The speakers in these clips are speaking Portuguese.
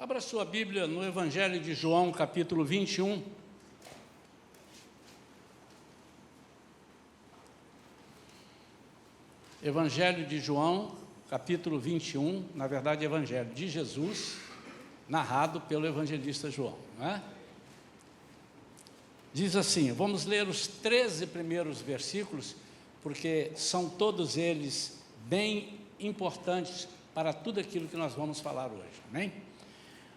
Abra sua Bíblia no Evangelho de João, capítulo 21. Evangelho de João, capítulo 21, na verdade, Evangelho de Jesus, narrado pelo evangelista João, não é? Diz assim, vamos ler os 13 primeiros versículos, porque são todos eles bem importantes para tudo aquilo que nós vamos falar hoje, amém?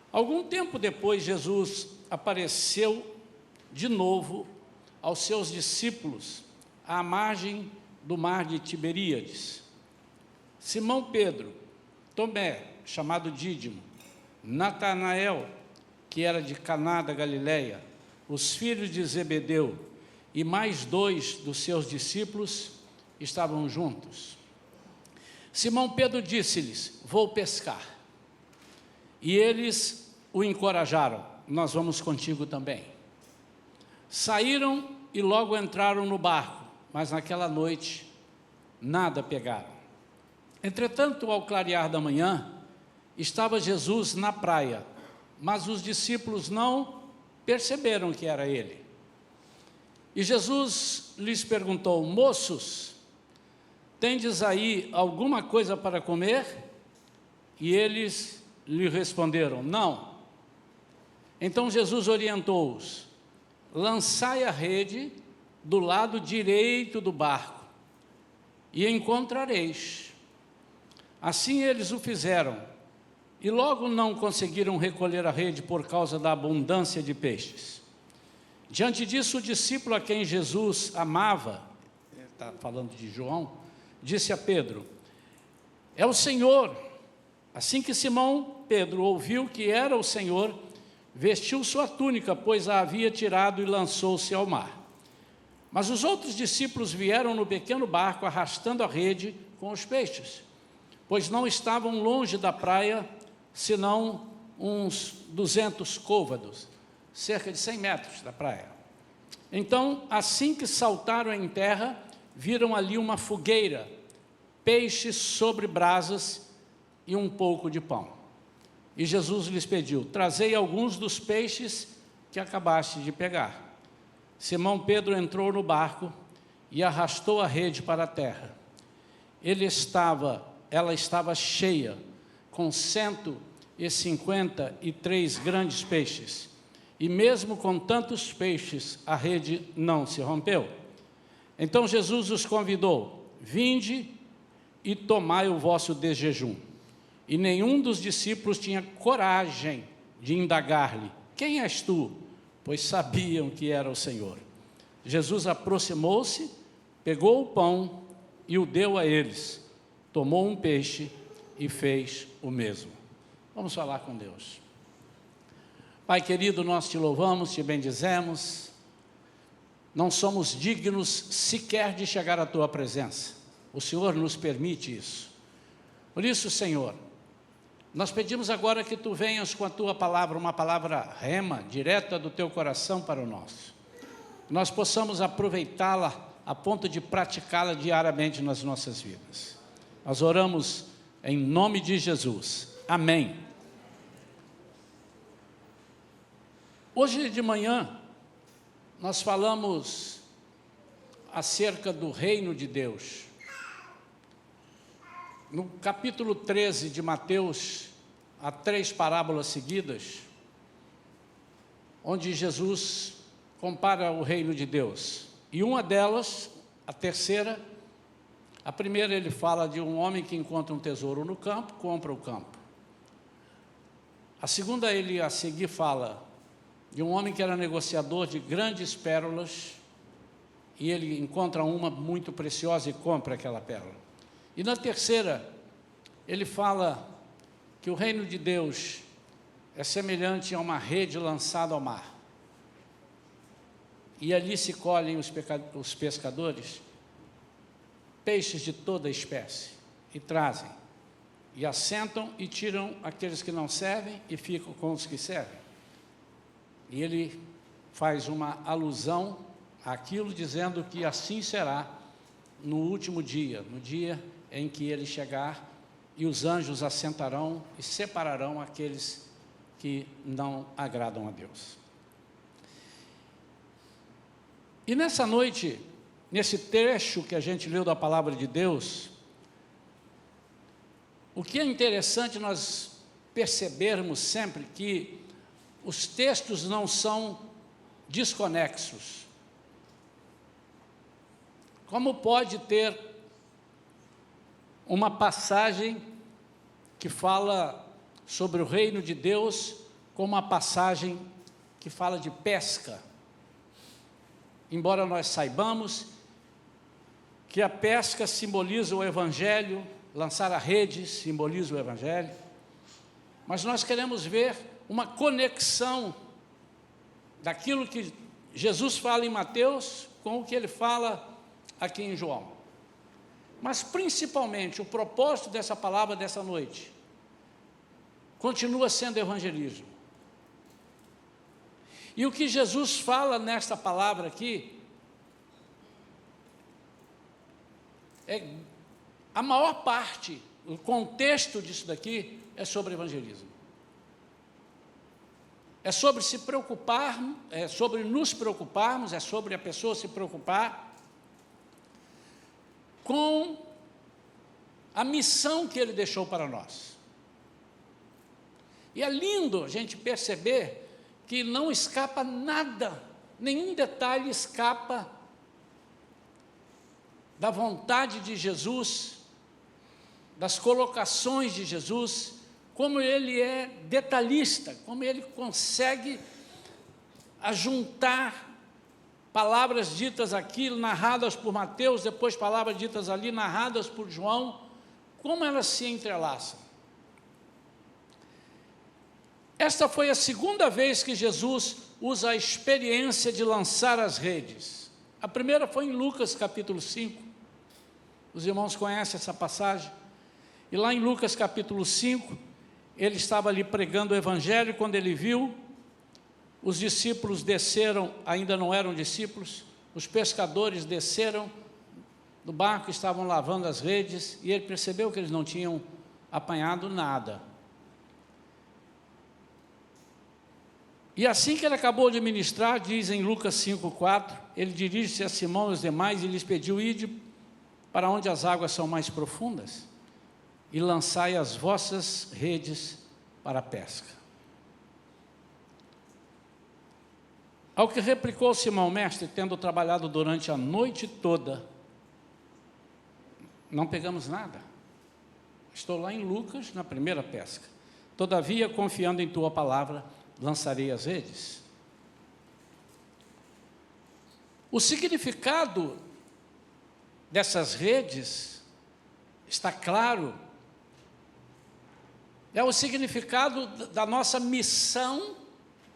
Algum tempo depois, Jesus apareceu de novo aos seus discípulos à margem do mar de Tiberíades. Simão Pedro, Tomé, chamado Dídimo, Natanael, que era de Caná da Galileia, os filhos de Zebedeu e mais 2 dos seus discípulos estavam juntos. Simão Pedro disse-lhes, vou pescar. E eles o encorajaram, nós vamos contigo também. Saíram e logo entraram no barco, mas naquela noite nada pegaram. Entretanto, ao clarear da manhã, estava Jesus na praia, mas os discípulos não perceberam que era ele. E Jesus lhes perguntou, moços, tendes aí alguma coisa para comer? E eles lhe responderam, não. Então Jesus orientou-os, lançai a rede do lado direito do barco, e encontrareis. Assim eles o fizeram, e logo não conseguiram recolher a rede por causa da abundância de peixes. Diante disso, o discípulo a quem Jesus amava, está falando de João, disse a Pedro, é o Senhor. Assim que Simão Pedro ouviu que era o Senhor, vestiu sua túnica, pois a havia tirado e lançou-se ao mar. Mas os outros discípulos vieram no pequeno barco, arrastando a rede com os peixes, pois não estavam longe da praia, senão uns 200 côvados, cerca de 100 metros da praia. Então, assim que saltaram em terra, viram ali uma fogueira, peixes sobre brasas e um pouco de pão. E Jesus lhes pediu, trazei alguns dos peixes que acabaste de pegar. Simão Pedro entrou no barco e arrastou a rede para a terra. Ela estava cheia, com 153 grandes peixes. E mesmo com tantos peixes, a rede não se rompeu. Então Jesus os convidou, vinde e tomai o vosso desjejum. E nenhum dos discípulos tinha coragem de indagar-lhe, quem és tu? Pois sabiam que era o Senhor. Jesus aproximou-se, pegou o pão e o deu a eles. Tomou um peixe e fez o mesmo. Vamos falar com Deus. Pai querido, nós te louvamos, te bendizemos. Não somos dignos sequer de chegar à tua presença. O Senhor nos permite isso. Por isso, Senhor, nós pedimos agora que tu venhas com a tua palavra, uma palavra rema, direta do teu coração para o nosso. Nós possamos aproveitá-la a ponto de praticá-la diariamente nas nossas vidas. Nós oramos em nome de Jesus. Amém. Hoje de manhã, nós falamos acerca do reino de Deus. No capítulo 13 de Mateus, há 3 parábolas seguidas, onde Jesus compara o reino de Deus. E uma delas, a terceira, a primeira ele fala de um homem que encontra um tesouro no campo, compra o campo. A segunda ele a seguir fala de um homem que era negociador de grandes pérolas, e ele encontra uma muito preciosa e compra aquela pérola. E na terceira, ele fala que o reino de Deus é semelhante a uma rede lançada ao mar. E ali se colhem os pescadores peixes de toda espécie, e trazem, e assentam e tiram aqueles que não servem e ficam com os que servem. E ele faz uma alusão àquilo, dizendo que assim será no último dia, no dia em que ele chegar, e os anjos assentarão e separarão aqueles que não agradam a Deus. E nessa noite, nesse trecho que a gente leu da palavra de Deus, o que é interessante nós percebermos sempre que os textos não são desconexos. Como pode ter uma passagem que fala sobre o reino de Deus como uma passagem que fala de pesca? Embora nós saibamos que a pesca simboliza o Evangelho, lançar a rede simboliza o Evangelho, mas nós queremos ver uma conexão daquilo que Jesus fala em Mateus com o que ele fala aqui em João. Mas principalmente o propósito dessa palavra dessa noite continua sendo evangelismo. E o que Jesus fala nesta palavra aqui é a maior parte, o contexto disso daqui é sobre evangelismo. É sobre se preocupar, é sobre nos preocuparmos, é sobre a pessoa se preocupar com a missão que ele deixou para nós. E é lindo a gente perceber que não escapa nada, nenhum detalhe escapa da vontade de Jesus, das colocações de Jesus, como ele é detalhista, como ele consegue ajuntar palavras ditas aqui, narradas por Mateus, depois palavras ditas ali, narradas por João, como elas se entrelaçam. Esta foi a segunda vez que Jesus usa a experiência de lançar as redes. A primeira foi em Lucas capítulo 5, os irmãos conhecem essa passagem, e lá em Lucas capítulo 5, ele estava ali pregando o Evangelho, quando ele viu, os discípulos desceram, ainda não eram discípulos, os pescadores desceram do barco, estavam lavando as redes, e ele percebeu que eles não tinham apanhado nada. E assim que ele acabou de ministrar, diz em Lucas 5,4, ele dirige-se a Simão e os demais e lhes pediu: ide para onde as águas são mais profundas e lançai as vossas redes para a pesca. Ao que replicou Simão: mestre, tendo trabalhado durante a noite toda, não pegamos nada. Estou lá em Lucas, na primeira pesca. Todavia, confiando em tua palavra, lançarei as redes. O significado dessas redes está claro. É o significado da nossa missão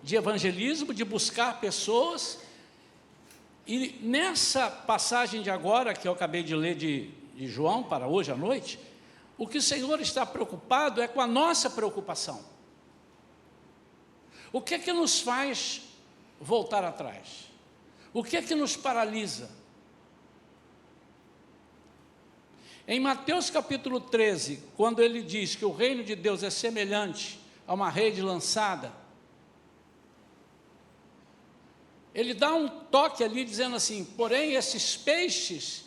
de evangelismo, de buscar pessoas. E nessa passagem de agora, que eu acabei de ler de João, para hoje à noite, o que o Senhor está preocupado é com a nossa preocupação. O que é que nos faz voltar atrás? O que é que nos paralisa? Em Mateus capítulo 13, quando ele diz que o reino de Deus é semelhante a uma rede lançada, ele dá um toque ali dizendo assim: porém esses peixes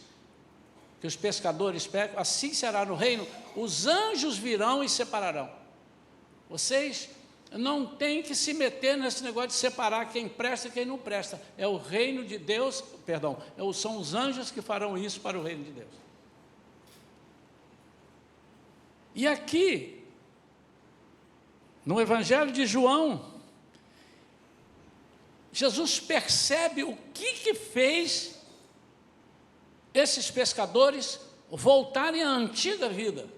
que os pescadores pegam, assim será no reino, os anjos virão e separarão. Vocês não têm que se meter nesse negócio de separar quem presta e quem não presta. É o reino de Deus, perdão, são os anjos que farão isso para o reino de Deus. E aqui, no Evangelho de João, Jesus percebe o que fez esses pescadores voltarem à antiga vida.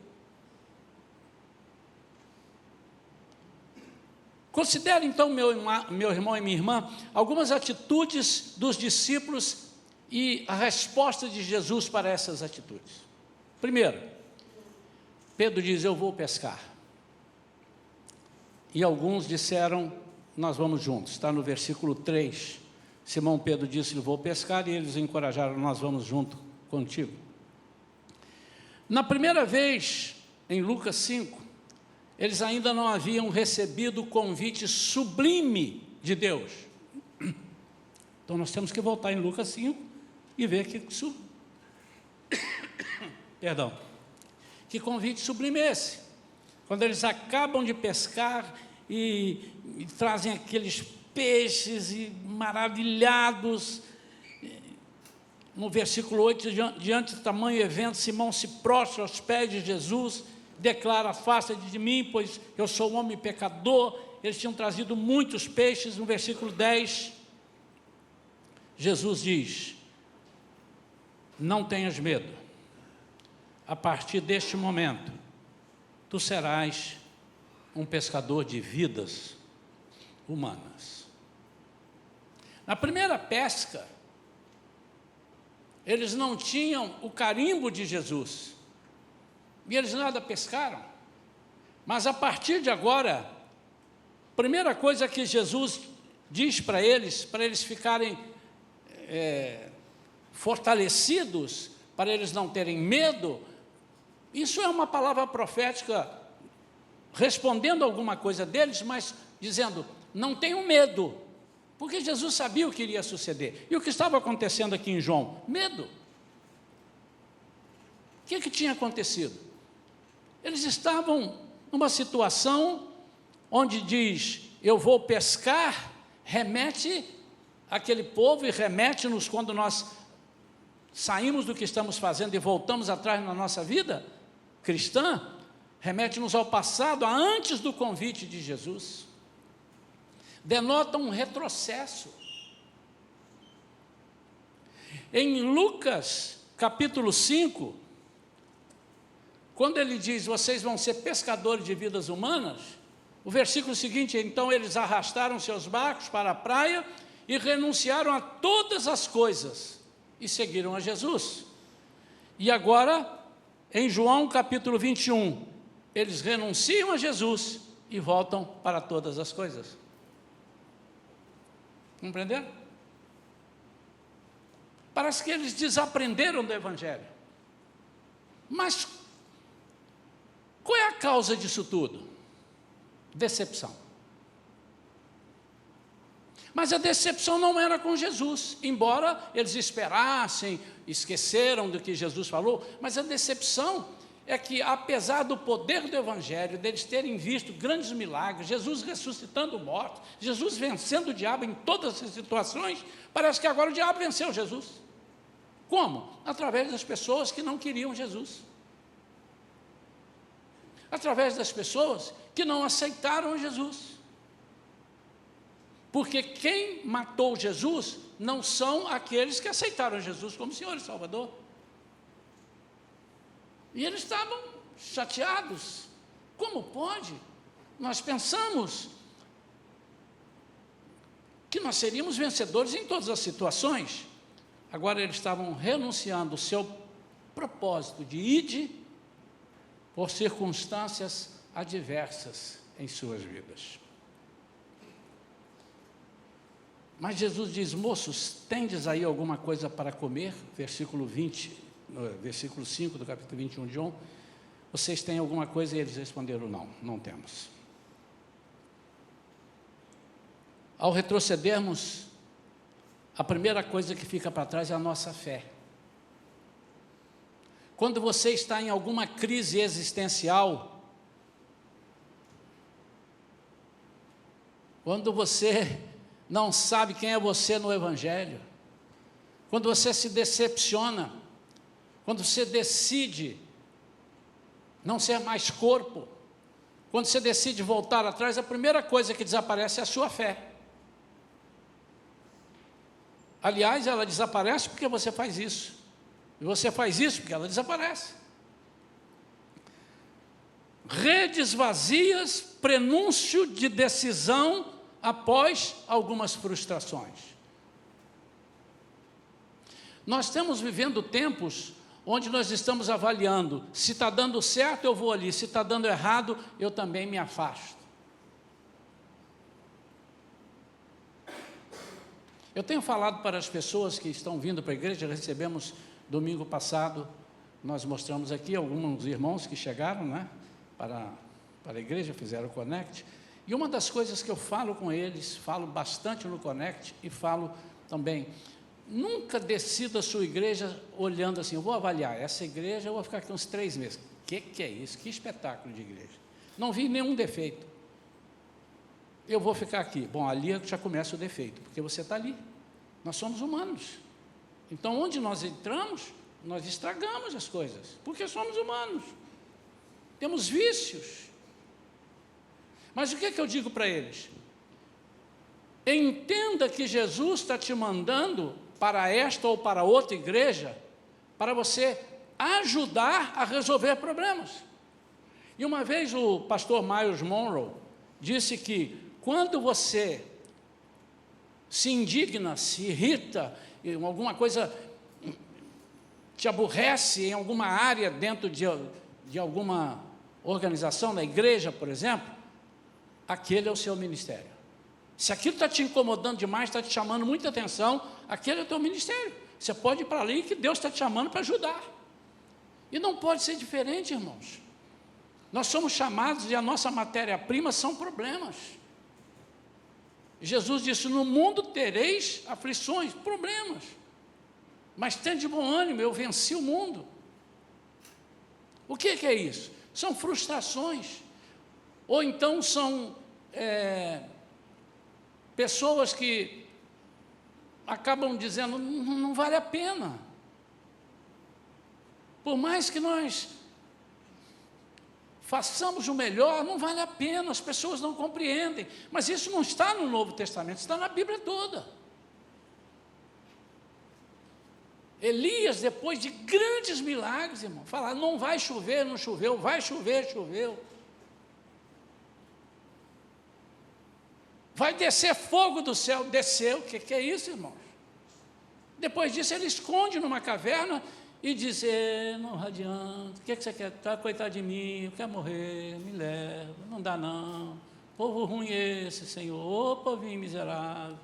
Considere então, meu irmão e minha irmã, algumas atitudes dos discípulos e a resposta de Jesus para essas atitudes. Primeiro, Pedro diz: eu vou pescar. E alguns disseram: nós vamos juntos. Está no versículo 3. Simão Pedro disse: eu vou pescar, e eles encorajaram: nós vamos junto contigo. Na primeira vez, em Lucas 5, eles ainda não haviam recebido o convite sublime de Deus. Então nós temos que voltar em Lucas 5 e ver que convite sublime é esse. Quando eles acabam de pescar e trazem aqueles peixes e maravilhados. No versículo 8, diante do tamanho evento, Simão se prostra aos pés de Jesus, declara: afasta-te de mim, pois eu sou um homem pecador. Eles tinham trazido muitos peixes. No versículo 10, Jesus diz: não tenhas medo, a partir deste momento, tu serás um pescador de vidas humanas. Na primeira pesca, eles não tinham o carimbo de Jesus, e eles nada pescaram. Mas a partir de agora, a primeira coisa que Jesus diz para eles ficarem fortalecidos, para eles não terem medo, isso é uma palavra profética, respondendo alguma coisa deles, mas dizendo: não tenham medo, porque Jesus sabia o que iria suceder. E o que estava acontecendo aqui em João? Medo. O que tinha acontecido? Eles estavam numa situação onde diz: eu vou pescar, remete aquele povo e remete-nos quando nós saímos do que estamos fazendo e voltamos atrás na nossa vida cristã, remete-nos ao passado, a antes do convite de Jesus. Denota um retrocesso. Em Lucas, capítulo 5, quando ele diz: vocês vão ser pescadores de vidas humanas, o versículo seguinte: então eles arrastaram seus barcos para a praia e renunciaram a todas as coisas e seguiram a Jesus. E agora, em João capítulo 21, eles renunciam a Jesus e voltam para todas as coisas. Compreenderam? Parece que eles desaprenderam do Evangelho. Mas qual é a causa disso tudo? Decepção. Mas a decepção não era com Jesus, embora eles esperassem, esqueceram do que Jesus falou, mas a decepção é que, apesar do poder do Evangelho, deles terem visto grandes milagres, Jesus ressuscitando mortos, Jesus vencendo o diabo em todas as situações, parece que agora o diabo venceu Jesus. Como? Através das pessoas que não queriam Jesus. Através das pessoas que não aceitaram Jesus. Porque quem matou Jesus não são aqueles que aceitaram Jesus como Senhor e Salvador. E eles estavam chateados. Como pode? Nós pensamos que nós seríamos vencedores em todas as situações. Agora eles estavam renunciando o seu propósito de ide por circunstâncias adversas em suas vidas. Mas Jesus diz: moços, tendes aí alguma coisa para comer? Versículo 5 do capítulo 21 de João. Vocês têm alguma coisa? E eles responderam: não, não temos. Ao retrocedermos, a primeira coisa que fica para trás é a nossa fé. Quando você está em alguma crise existencial, quando você não sabe quem é você no Evangelho, quando você se decepciona, quando você decide não ser mais corpo, quando você decide voltar atrás, a primeira coisa que desaparece é a sua fé. Aliás, ela desaparece porque você faz isso. E você faz isso porque ela desaparece. Redes vazias, prenúncio de decisão após algumas frustrações. Nós estamos vivendo tempos onde nós estamos avaliando: se está dando certo, eu vou ali; se está dando errado, eu também me afasto. Eu tenho falado para as pessoas que estão vindo para a igreja, recebemos domingo passado, nós mostramos aqui alguns irmãos que chegaram, né, para para a igreja, fizeram o Connect, e uma das coisas que eu falo com eles, falo bastante no Connect e falo também, nunca decida a sua igreja olhando assim, eu vou avaliar, essa igreja eu vou ficar aqui uns 3 meses. O que é isso? Que espetáculo de igreja. Não vi nenhum defeito. Eu vou ficar aqui. Bom, ali já começa o defeito, porque você está ali. Nós somos humanos. Então, onde nós entramos, nós estragamos as coisas, porque somos humanos. Temos vícios. Mas o que eu digo para eles? Entenda que Jesus está te mandando para esta ou para outra igreja, para você ajudar a resolver problemas. E uma vez o pastor Myles Monroe disse que quando você se indigna, se irrita, em alguma coisa te aborrece em alguma área dentro de alguma organização, na igreja, por exemplo, aquele é o seu ministério. Se aquilo está te incomodando demais, está te chamando muita atenção, aquele é o teu ministério. Você pode ir para ali que Deus está te chamando para ajudar. E não pode ser diferente, irmãos. Nós somos chamados e a nossa matéria-prima são problemas. Jesus disse, no mundo tereis aflições, problemas. Mas tende de bom ânimo, eu venci o mundo. O que é isso? São frustrações. Ou então são pessoas que acabam dizendo, não vale a pena. Por mais que nós façamos o melhor, não vale a pena, as pessoas não compreendem. Mas isso não está no Novo Testamento, está na Bíblia toda. Elias, depois de grandes milagres, irmão, fala, não vai chover, não choveu, vai chover, choveu. Vai descer fogo do céu, desceu. O que é isso, irmãos? Depois disso, ele esconde numa caverna e diz, não adianta, o que você quer? Tá, coitado de mim, eu quero morrer, me leva, não dá não. Povo ruim esse, Senhor, ô povinho miserável,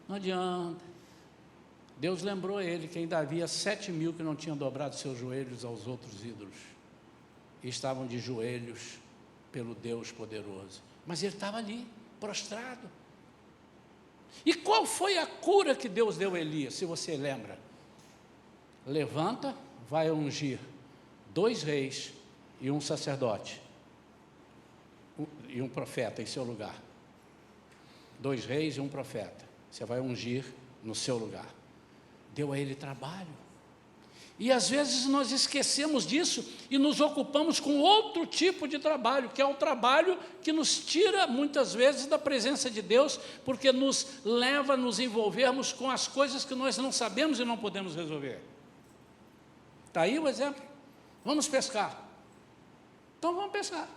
não adianta. Deus lembrou ele que ainda havia 7.000 que não tinham dobrado seus joelhos aos outros ídolos, e estavam de joelhos pelo Deus poderoso. Mas ele estava ali, prostrado. E qual foi a cura que Deus deu a Elias, se você lembra? Levanta, vai ungir 2 reis e um sacerdote, e um profeta em seu lugar. 2 reis e um profeta, você vai ungir no seu lugar. Deu a ele trabalho. E às vezes nós esquecemos disso e nos ocupamos com outro tipo de trabalho, que é um trabalho que nos tira muitas vezes da presença de Deus, porque nos leva a nos envolvermos com as coisas que nós não sabemos e não podemos resolver. Está aí o exemplo. Vamos pescar. Então vamos pescar.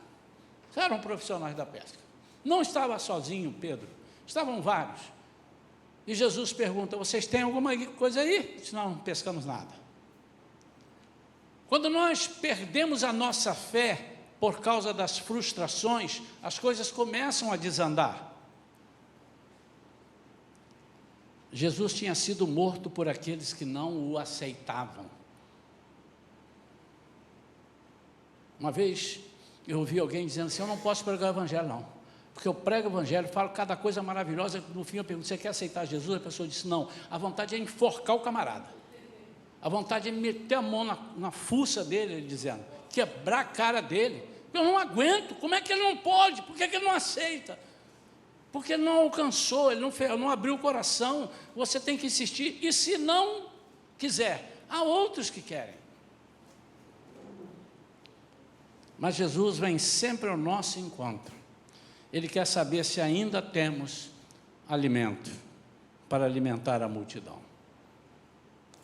Eram profissionais da pesca. Não estava sozinho Pedro, estavam vários. E Jesus pergunta, vocês têm alguma coisa aí? Diz, não pescamos nada. Quando nós perdemos a nossa fé por causa das frustrações, as coisas começam a desandar. Jesus tinha sido morto por aqueles que não o aceitavam. Uma vez eu ouvi alguém dizendo assim, eu não posso pregar o evangelho não, porque eu prego o evangelho, falo cada coisa maravilhosa, no fim eu pergunto, você quer aceitar Jesus? A pessoa disse, não, a vontade é enforcar o camarada, a vontade é meter a mão na fuça dele, ele dizendo, quebrar a cara dele, eu não aguento, como é que ele não pode, por que ele não aceita? Porque ele não alcançou, ele não abriu o coração, você tem que insistir, e se não quiser, há outros que querem. Mas Jesus vem sempre ao nosso encontro. Ele quer saber se ainda temos alimento para alimentar a multidão.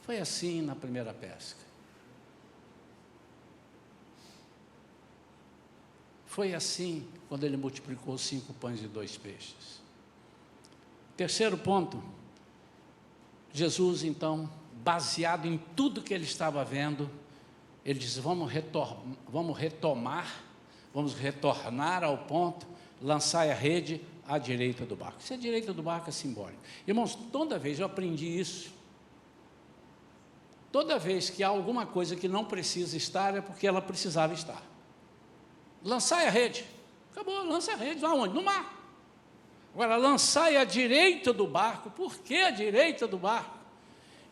Foi assim na primeira pesca. Foi assim quando ele multiplicou 5 pães e 2 peixes. Terceiro ponto, Jesus então, baseado em tudo que ele estava vendo, ele diz, vamos retornar ao ponto, lançar a rede à direita do barco. Isso é a direita do barco é simbólico. Irmãos, toda vez eu aprendi isso, toda vez que há alguma coisa que não precisa estar, é porque ela precisava estar. Lançar a rede. Acabou, lança a rede. Aonde? No mar. Agora, lançai à direita do barco. Por que à direita do barco?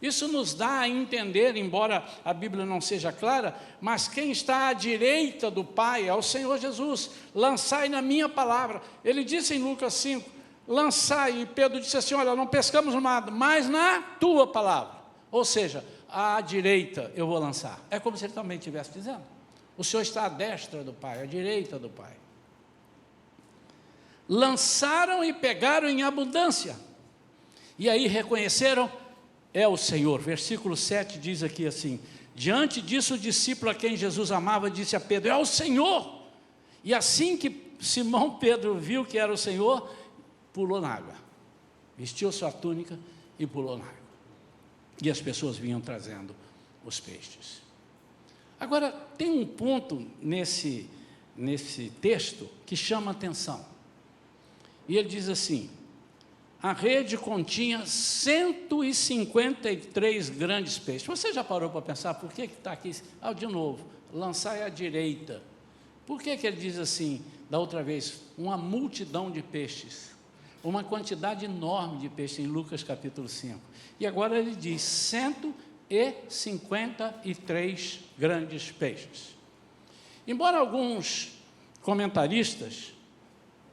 Isso nos dá a entender, embora a Bíblia não seja clara, mas quem está à direita do Pai é o Senhor Jesus. Lançai na minha palavra. Ele disse em Lucas 5, lançai, e Pedro disse assim, olha, não pescamos nada, mas na tua palavra. Ou seja, à direita eu vou lançar. É como se ele também estivesse dizendo. O Senhor está à destra do Pai, à direita do Pai. Lançaram e pegaram em abundância. E aí reconheceram, é o Senhor. Versículo 7 diz aqui assim, diante disso o discípulo a quem Jesus amava disse a Pedro, é o Senhor. E assim que Simão Pedro viu que era o Senhor, pulou na água. Vestiu sua túnica e pulou na água. E as pessoas vinham trazendo os peixes. Agora, tem um ponto nesse texto que chama atenção. E ele diz assim, a rede continha 153 grandes peixes. Você já parou para pensar por que está aqui? De novo, lançai à direita. Por que ele diz assim, da outra vez, uma multidão de peixes? Uma quantidade enorme de peixes, em Lucas capítulo 5. E agora ele diz 153 grandes peixes. Embora alguns comentaristas,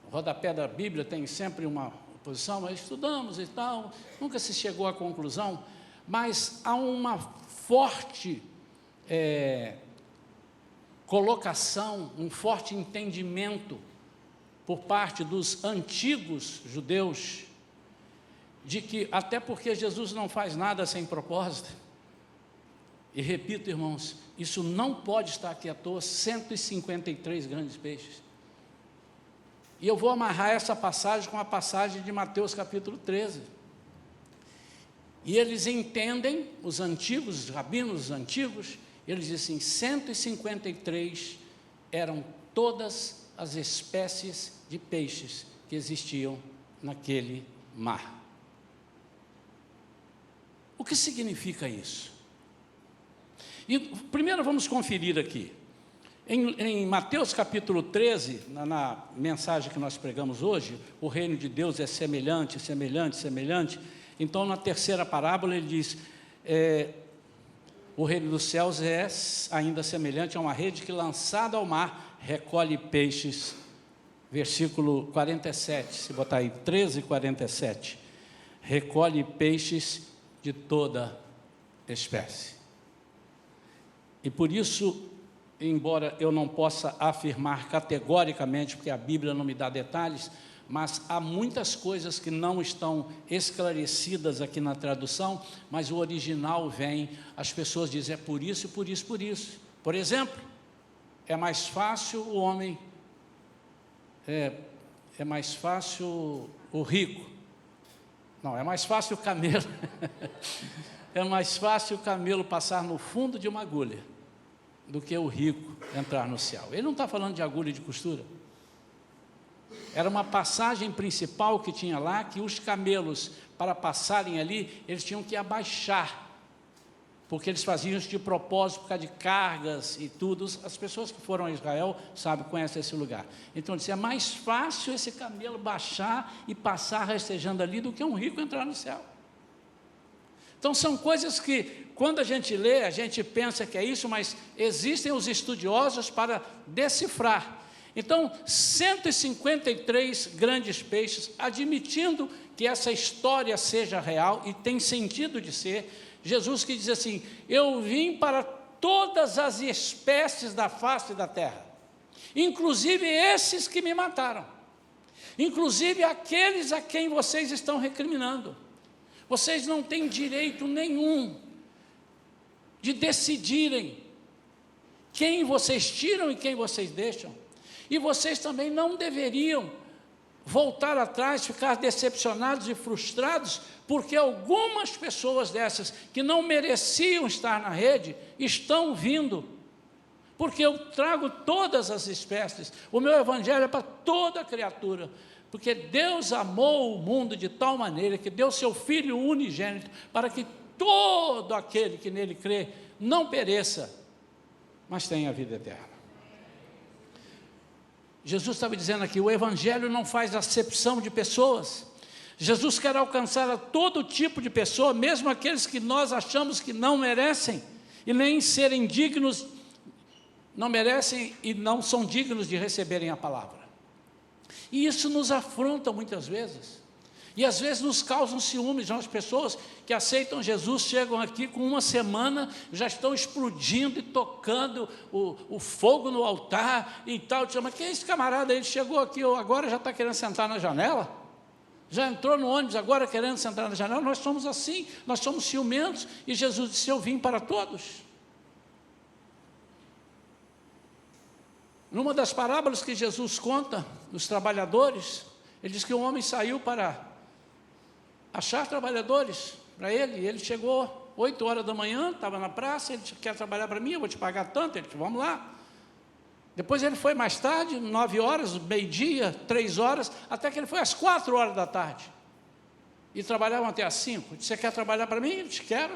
o rodapé da Bíblia tem sempre uma posição, nós estudamos e tal, nunca se chegou à conclusão, mas há uma forte colocação, um forte entendimento por parte dos antigos judeus, de que, até porque Jesus não faz nada sem propósito, e repito, irmãos, isso não pode estar aqui à toa, 153 grandes peixes. E eu vou amarrar essa passagem com a passagem de Mateus capítulo 13. E eles entendem, os antigos, os rabinos antigos, eles dizem assim, 153 eram todas as espécies de peixes que existiam naquele mar. O que significa isso? E primeiro vamos conferir aqui. Em Mateus capítulo 13, na mensagem que nós pregamos hoje, o reino de Deus é semelhante, semelhante, semelhante. Então, na terceira parábola, ele diz, o reino dos céus é ainda semelhante a uma rede que, lançada ao mar, recolhe peixes. Versículo 47, se botar aí, 13, 47. Recolhe peixes de toda espécie. E por isso, embora eu não possa afirmar categoricamente, porque a Bíblia não me dá detalhes, mas há muitas coisas que não estão esclarecidas aqui na tradução, mas o original vem, as pessoas dizem, é por isso, por isso, por isso. Por exemplo, é mais fácil o homem, é mais fácil o rico, não, é mais fácil o camelo, é mais fácil o camelo passar no fundo de uma agulha, do que o rico entrar no céu. Ele não está falando de agulha de costura. Era uma passagem principal que tinha lá, que os camelos, para passarem ali, eles tinham que abaixar, porque eles faziam isso de propósito, por causa de cargas e tudo. As pessoas que foram a Israel, sabem, conhecem esse lugar. Então, disse, é mais fácil esse camelo baixar e passar rastejando ali, do que um rico entrar no céu. Então, são coisas que, quando a gente lê, a gente pensa que é isso, mas existem os estudiosos para decifrar. Então, 153 grandes peixes, admitindo que essa história seja real, e tem sentido de ser, Jesus que diz assim, eu vim para todas as espécies da face da terra, inclusive esses que me mataram, inclusive aqueles a quem vocês estão recriminando. Vocês não têm direito nenhum de decidirem quem vocês tiram e quem vocês deixam. E vocês também não deveriam voltar atrás, ficar decepcionados e frustrados, porque algumas pessoas dessas que não mereciam estar na rede, estão vindo. Porque eu trago todas as espécies, o meu evangelho é para toda criatura. Porque Deus amou o mundo de tal maneira que deu seu Filho unigênito para que todo aquele que nele crê não pereça, mas tenha a vida eterna. Jesus estava dizendo aqui, o Evangelho não faz acepção de pessoas. Jesus quer alcançar a todo tipo de pessoa, mesmo aqueles que nós achamos que não merecem, e nem serem dignos, não merecem e não são dignos de receberem a palavra. E isso nos afronta muitas vezes. E às vezes nos causam ciúmes. As pessoas que aceitam Jesus chegam aqui com uma semana, já estão explodindo e tocando o fogo no altar e tal. Te chama, quem é esse camarada? Ele chegou aqui, agora já está querendo sentar na janela? Já entrou no ônibus, agora querendo sentar na janela? Nós somos assim, nós somos ciumentos. E Jesus disse, eu vim para todos. Numa das parábolas que Jesus conta, dos trabalhadores, ele diz que um homem saiu para achar trabalhadores para ele, e ele chegou 8 horas da manhã, estava na praça, ele disse, quer trabalhar para mim, eu vou te pagar tanto, ele disse, vamos lá. Depois ele foi mais tarde, 9 horas, meio-dia, 3 horas, até que ele foi às 4 horas da tarde, e trabalhavam até às 5, disse, você quer trabalhar para mim? Ele disse, quero.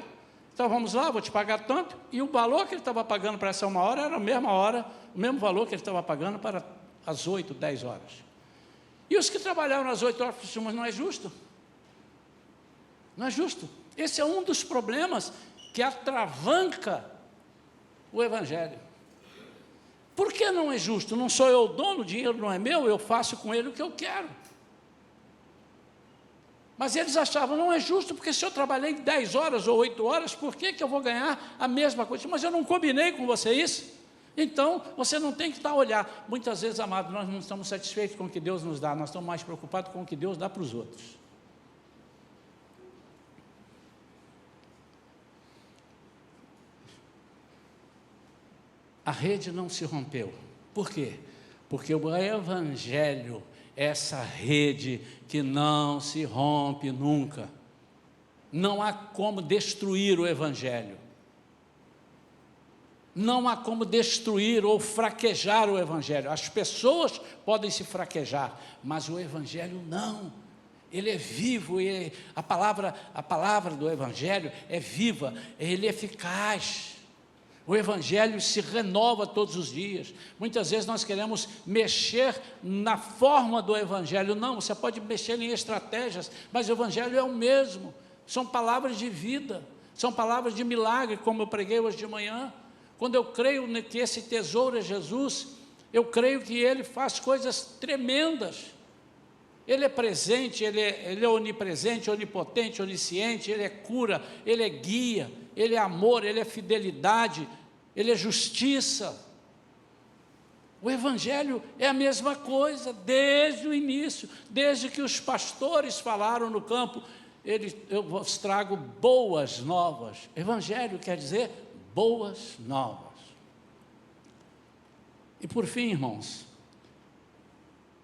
Então vamos lá, vou te pagar tanto. E o valor que ele estava pagando para essa 1 hora era a mesma hora, o mesmo valor que ele estava pagando para as 8, 10 horas. E os que trabalharam às 8 horas, mas não é justo. Não é justo. Esse é um dos problemas que atravanca o Evangelho. Por que não é justo? Não sou eu o dono, o dinheiro não é meu, eu faço com ele o que eu quero. Mas eles achavam, não é justo, porque se eu trabalhei 10 horas ou 8 horas, por que eu vou ganhar a mesma coisa? Mas eu não combinei com você isso. Então, você não tem que estar a olhar. Muitas vezes, amados, nós não estamos satisfeitos com o que Deus nos dá, nós estamos mais preocupados com o que Deus dá para os outros. A rede não se rompeu. Por quê? Porque o Evangelho é essa rede que não se rompe nunca. Não há como destruir o Evangelho. Não há como destruir ou fraquejar o Evangelho. As pessoas podem se fraquejar, mas o Evangelho não. Ele é vivo, a palavra do Evangelho é viva, ele é eficaz. O Evangelho se renova todos os dias. Muitas vezes nós queremos mexer na forma do Evangelho. Não, você pode mexer em estratégias, mas o Evangelho é o mesmo. São palavras de vida, são palavras de milagre, como eu preguei hoje de manhã. Quando eu creio que esse tesouro é Jesus, eu creio que Ele faz coisas tremendas. Ele é presente, Ele é onipresente, onipotente, onisciente, Ele é cura, Ele é guia, Ele é amor, Ele é fidelidade, Ele é justiça. O Evangelho é a mesma coisa, desde o início, desde que os pastores falaram no campo, eu vos trago boas novas. Evangelho quer dizer boas novas. E por fim, irmãos,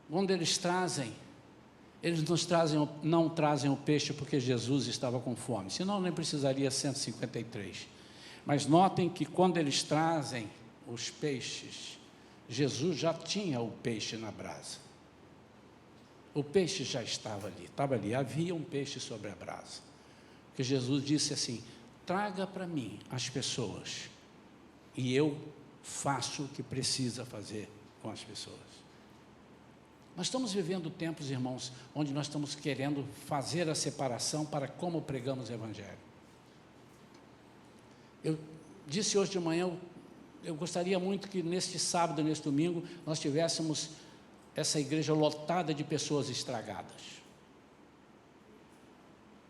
quando eles não trazem o peixe porque Jesus estava com fome, senão nem precisaria 153. Mas notem que quando eles trazem os peixes, Jesus já tinha o peixe na brasa. O peixe já estava ali, havia um peixe sobre a brasa. Porque Jesus disse assim, traga para mim as pessoas, e eu faço o que precisa fazer com as pessoas. Nós estamos vivendo tempos, irmãos, onde nós estamos querendo fazer a separação para como pregamos o Evangelho. Eu disse hoje de manhã, eu gostaria muito que neste sábado e neste domingo, nós tivéssemos essa igreja lotada de pessoas estragadas.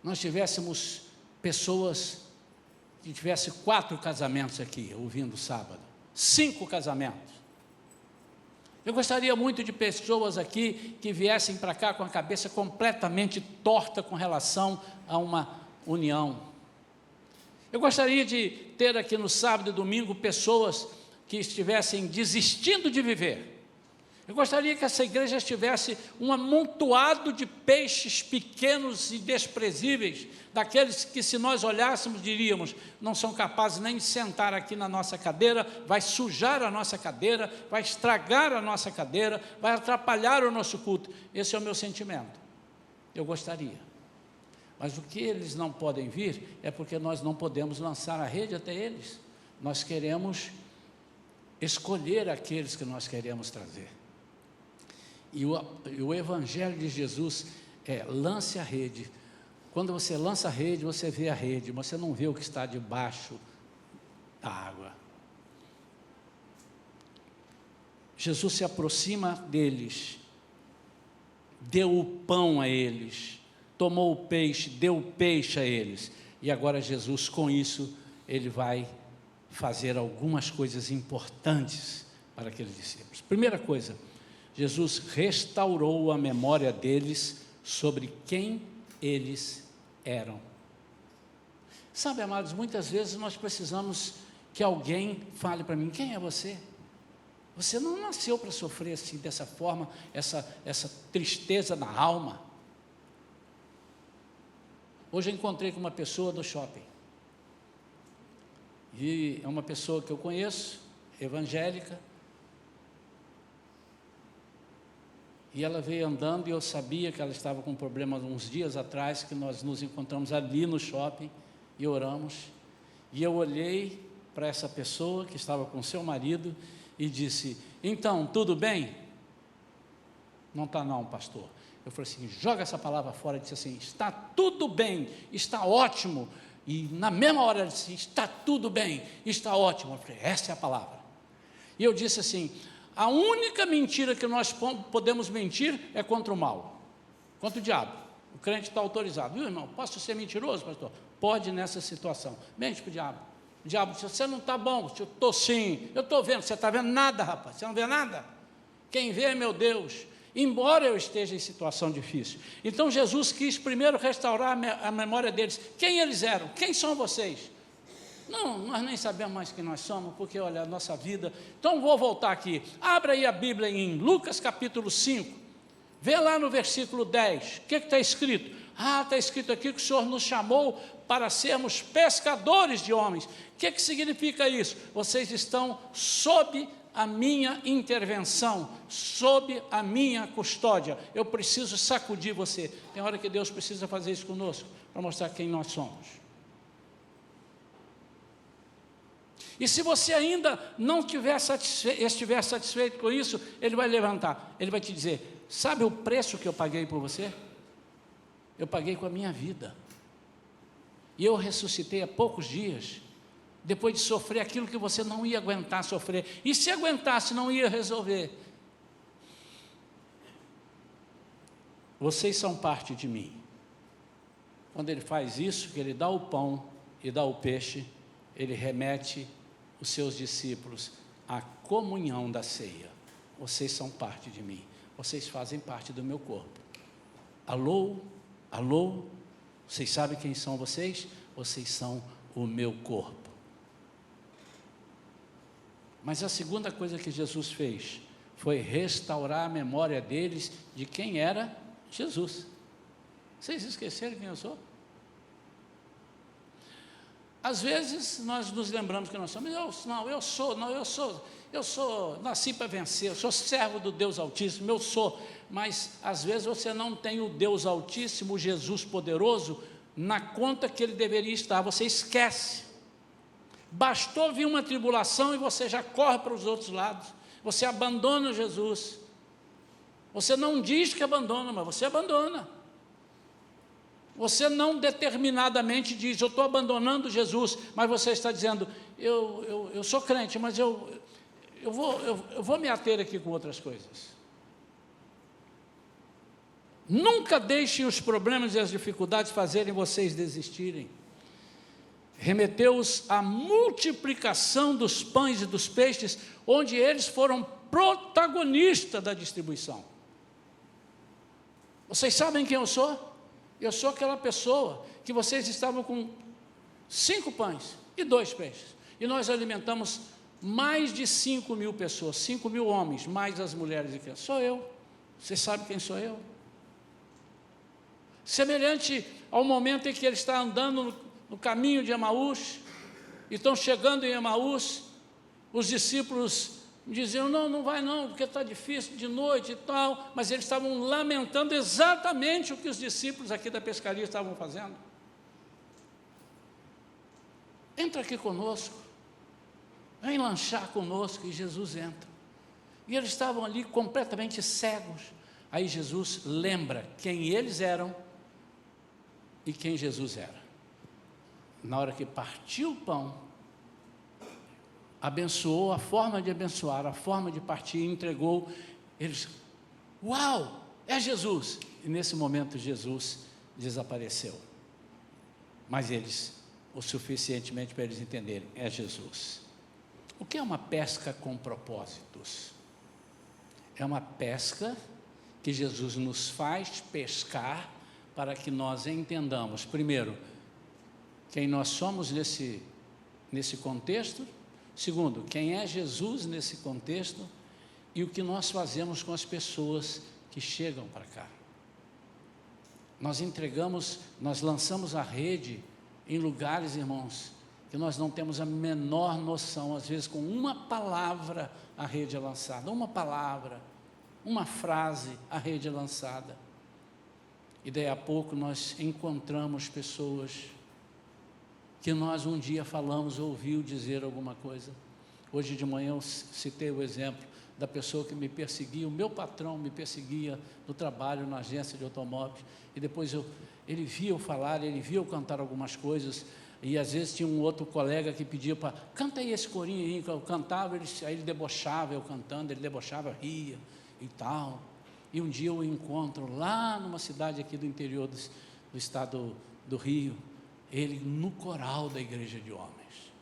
Nós tivéssemos pessoas que tivessem 4 casamentos aqui, ouvindo sábado, 5 casamentos. Eu gostaria muito de pessoas aqui que viessem para cá com a cabeça completamente torta com relação a uma união. Eu gostaria de ter aqui no sábado e domingo pessoas que estivessem desistindo de viver. Eu gostaria que essa igreja tivesse um amontoado de peixes pequenos e desprezíveis, daqueles que se nós olhássemos diríamos, não são capazes nem de sentar aqui na nossa cadeira, vai sujar a nossa cadeira, vai estragar a nossa cadeira, vai atrapalhar o nosso culto. Esse é o meu sentimento. Eu gostaria. Mas o que eles não podem vir é porque nós não podemos lançar a rede até eles. Nós queremos escolher aqueles que nós queremos trazer. E o evangelho de Jesus é: lance a rede. Quando você lança a rede, você vê a rede, você não vê o que está debaixo da água. Jesus se aproxima deles, deu o pão a eles, tomou o peixe, deu o peixe a eles. E agora Jesus, com isso, ele vai fazer algumas coisas importantes para aqueles discípulos. Primeira coisa, Jesus restaurou a memória deles sobre quem eles eram. Sabe, amados, muitas vezes nós precisamos que alguém fale para mim: quem é você? Você não nasceu para sofrer assim, dessa forma, essa tristeza na alma. Hoje eu encontrei com uma pessoa no shopping, e é uma pessoa que eu conheço, evangélica, e ela veio andando, e eu sabia que ela estava com um problema uns dias atrás, que nós nos encontramos ali no shopping, e oramos, e eu olhei para essa pessoa que estava com seu marido, e disse: então, tudo bem? Não está não, pastor. Eu falei assim: joga essa palavra fora. Disse assim: está tudo bem, está ótimo. E na mesma hora ela disse: está tudo bem, está ótimo. Eu falei: essa é a palavra. E eu disse assim: a única mentira que nós podemos mentir é contra o mal, contra o diabo. O crente está autorizado. Viu, irmão? Posso ser mentiroso, pastor? Pode, nessa situação. Mente para o diabo. O diabo disse: você não está bom. Eu estou sim, eu estou vendo. Você está vendo nada, rapaz? Você não vê nada? Quem vê é meu Deus. Embora eu esteja em situação difícil. Então Jesus quis primeiro restaurar a memória deles. Quem eles eram? Quem são vocês? Não, nós nem sabemos mais quem nós somos, porque olha a nossa vida. Então vou voltar aqui. Abra aí a Bíblia em Lucas capítulo 5. Vê lá no versículo 10. O que está escrito? Está escrito aqui que o Senhor nos chamou para sermos pescadores de homens. O que significa isso? Vocês estão sob a minha intervenção, sob a minha custódia. Eu preciso sacudir você. Tem hora que Deus precisa fazer isso conosco, para mostrar quem nós somos. E se você ainda não estiver satisfeito com isso, Ele vai levantar, Ele vai te dizer: sabe o preço que eu paguei por você? Eu paguei com a minha vida. E eu ressuscitei há poucos dias, depois de sofrer aquilo que você não ia aguentar sofrer. E se aguentasse, não ia resolver. Vocês são parte de mim. Quando Ele faz isso, que Ele dá o pão e dá o peixe, Ele remete os seus discípulos à comunhão da ceia. Vocês são parte de mim. Vocês fazem parte do meu corpo. Alô? Alô? Vocês sabem quem são vocês? Vocês são o meu corpo. Mas a segunda coisa que Jesus fez foi restaurar a memória deles de quem era Jesus. Vocês esqueceram quem eu sou? Às vezes nós nos lembramos que nós somos: eu sou, nasci para vencer, eu sou servo do Deus Altíssimo, eu sou. Mas às vezes você não tem o Deus Altíssimo, o Jesus poderoso, na conta que Ele deveria estar, você esquece. Bastou vir uma tribulação e você já corre para os outros lados, você abandona Jesus. Você não diz que abandona, mas você abandona. Você não determinadamente diz: eu estou abandonando Jesus, mas você está dizendo: eu sou crente, mas eu vou me ater aqui com outras coisas. Nunca deixem os problemas e as dificuldades fazerem vocês desistirem. Remeteu-os à multiplicação dos pães e dos peixes, onde eles foram protagonistas da distribuição. Vocês sabem quem eu sou? Eu sou aquela pessoa que vocês estavam com 5 pães e 2 peixes. E nós alimentamos mais de 5.000 pessoas, 5.000 homens, mais as mulheres e crianças. Sou eu. Vocês sabem quem sou eu? Semelhante ao momento em que ele está andando no caminho de Emaús, e estão chegando em Emaús, os discípulos diziam: não vai não, porque está difícil de noite e tal, mas eles estavam lamentando exatamente o que os discípulos aqui da pescaria estavam fazendo. Entra aqui conosco, vem lanchar conosco. E Jesus entra, e eles estavam ali completamente cegos, Aí Jesus lembra quem eles eram e quem Jesus era. Na hora que partiu o pão, abençoou, a forma de abençoar, a forma de partir, entregou. Eles, uau, é Jesus! E nesse momento Jesus desapareceu. Mas eles, o suficientemente para eles entenderem, é Jesus. O que é uma pesca com propósitos? É uma pesca que Jesus nos faz pescar para que nós entendamos, primeiro, quem nós somos nesse contexto. Segundo, quem é Jesus nesse contexto e o que nós fazemos com as pessoas que chegam para cá. Nós entregamos, nós lançamos a rede em lugares, irmãos, que nós não temos a menor noção. Às vezes com uma palavra a rede é lançada, uma palavra, uma frase, a rede é lançada. E daí a pouco nós encontramos pessoas que nós um dia falamos, ouviu dizer alguma coisa. Hoje de manhã eu citei o exemplo da pessoa que me perseguia, o meu patrão me perseguia no trabalho, na agência de automóveis, e depois ele via eu falar, ele via eu cantar algumas coisas, e às vezes tinha um outro colega que pedia para, canta aí esse corinho aí, que eu cantava, aí ele debochava eu cantando, ele debochava, ria e tal. E um dia eu o encontro lá numa cidade aqui do interior do estado do Rio, ele no coral da igreja de homens.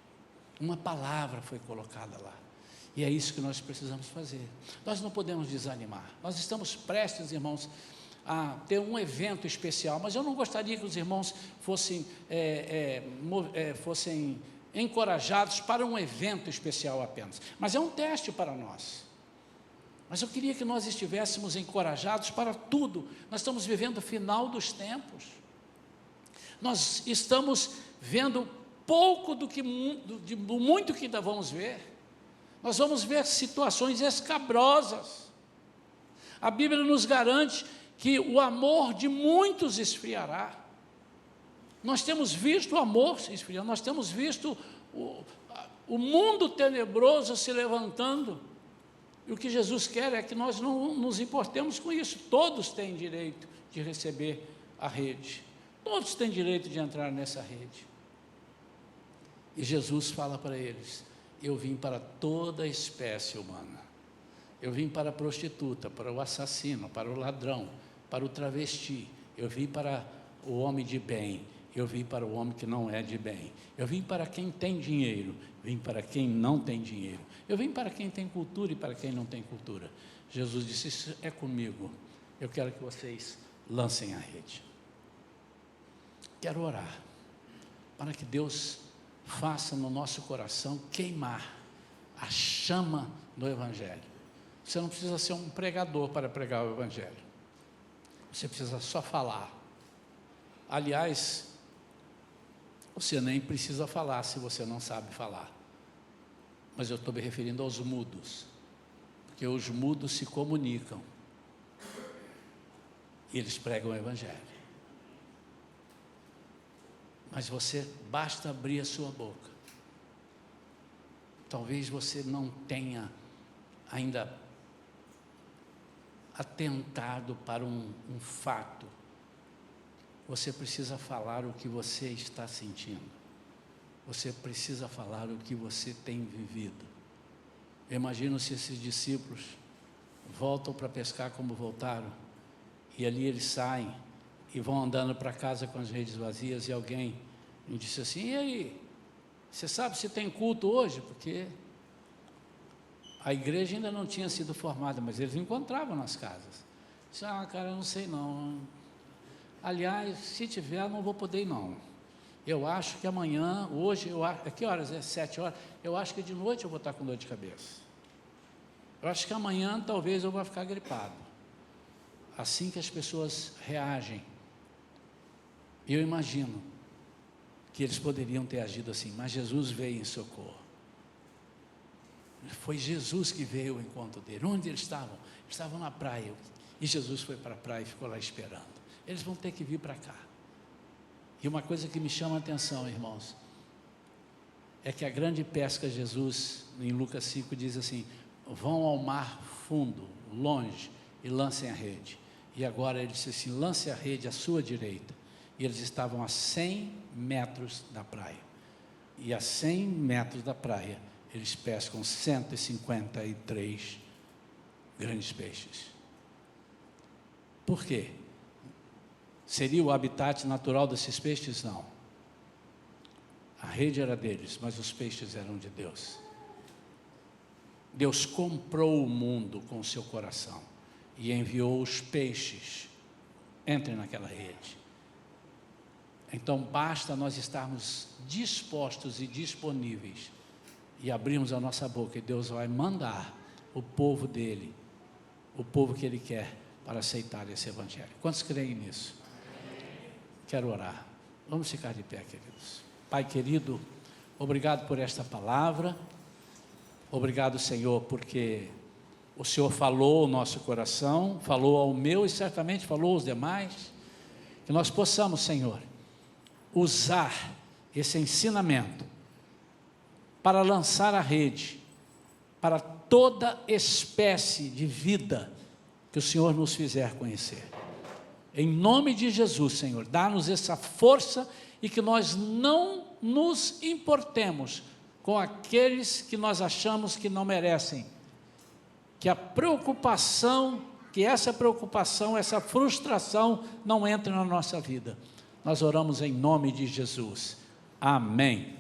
Uma palavra foi colocada lá. E é isso que nós precisamos fazer. Nós não podemos desanimar. Nós estamos prestes, irmãos, a ter um evento especial, mas eu não gostaria que os irmãos fossem encorajados para um evento especial apenas. Mas é um teste para nós. Mas eu queria que nós estivéssemos encorajados para tudo. Nós estamos vivendo o final dos tempos. Nós estamos vendo pouco do muito que ainda vamos ver. Nós vamos ver situações escabrosas. A Bíblia nos garante que o amor de muitos esfriará. Nós temos visto o amor se esfriando, nós temos visto o mundo tenebroso se levantando. E o que Jesus quer é que nós não nos importemos com isso. Todos têm direito de receber a rede. Todos têm direito de entrar nessa rede. E Jesus fala para eles, eu vim para toda a espécie humana. Eu vim para a prostituta, para o assassino, para o ladrão, para o travesti. Eu vim para o homem de bem. Eu vim para o homem que não é de bem. Eu vim para quem tem dinheiro. Vim para quem não tem dinheiro. Eu vim para quem tem cultura e para quem não tem cultura. Jesus disse, isso é comigo. Eu quero que vocês lancem a rede. Quero orar para que Deus faça no nosso coração queimar a chama do Evangelho. Você não precisa ser um pregador para pregar o Evangelho. Você precisa só falar. Aliás, você nem precisa falar se você não sabe falar. Mas eu estou me referindo aos mudos. Porque os mudos se comunicam. E eles pregam o Evangelho. Mas você, basta abrir a sua boca. Talvez você não tenha ainda atentado para um fato. Você precisa falar o que você está sentindo. Você precisa falar o que você tem vivido. Eu imagino se esses discípulos voltam para pescar como voltaram, e ali eles saem e vão andando para casa com as redes vazias, e alguém me disse assim, e aí, você sabe se tem culto hoje? Porque a igreja ainda não tinha sido formada, mas eles encontravam nas casas. Eu disse, cara, eu não sei não. Aliás, se tiver, eu não vou poder ir não. Eu acho que amanhã, hoje, que horas? É 7 horas? Eu acho que de noite eu vou estar com dor de cabeça. Eu acho que amanhã talvez eu vou ficar gripado. Assim que as pessoas reagem, eu imagino que eles poderiam ter agido assim, mas Jesus veio em socorro. Foi Jesus que veio ao encontro dele. Onde eles estavam? Estavam na praia, e Jesus foi para a praia e ficou lá esperando. Eles vão ter que vir para cá. E uma coisa que me chama a atenção, irmãos, é que a grande pesca, Jesus, em Lucas 5, diz assim, vão ao mar fundo, longe, e lancem a rede. E agora ele disse assim: lance a rede à sua direita. E eles estavam a 100 metros da praia. E a 100 metros da praia, eles pescam 153 grandes peixes. Por quê? Seria o habitat natural desses peixes? Não. A rede era deles, mas os peixes eram de Deus. Deus comprou o mundo com o seu coração e enviou os peixes. Entrem naquela rede. Então basta nós estarmos dispostos e disponíveis e abrirmos a nossa boca, e Deus vai mandar o povo dele, o povo que ele quer, para aceitar esse evangelho. Quantos creem nisso? Quero orar. Vamos ficar de pé, queridos. Pai querido, obrigado por esta palavra. Obrigado, Senhor, porque o Senhor falou ao nosso coração, falou ao meu e certamente falou aos demais. Que nós possamos, Senhor, usar esse ensinamento para lançar a rede para toda espécie de vida que o Senhor nos fizer conhecer. Em nome de Jesus, Senhor, dá-nos essa força e que nós não nos importemos com aqueles que nós achamos que não merecem. Que a preocupação, que essa preocupação, essa frustração não entre na nossa vida. Nós oramos em nome de Jesus. Amém.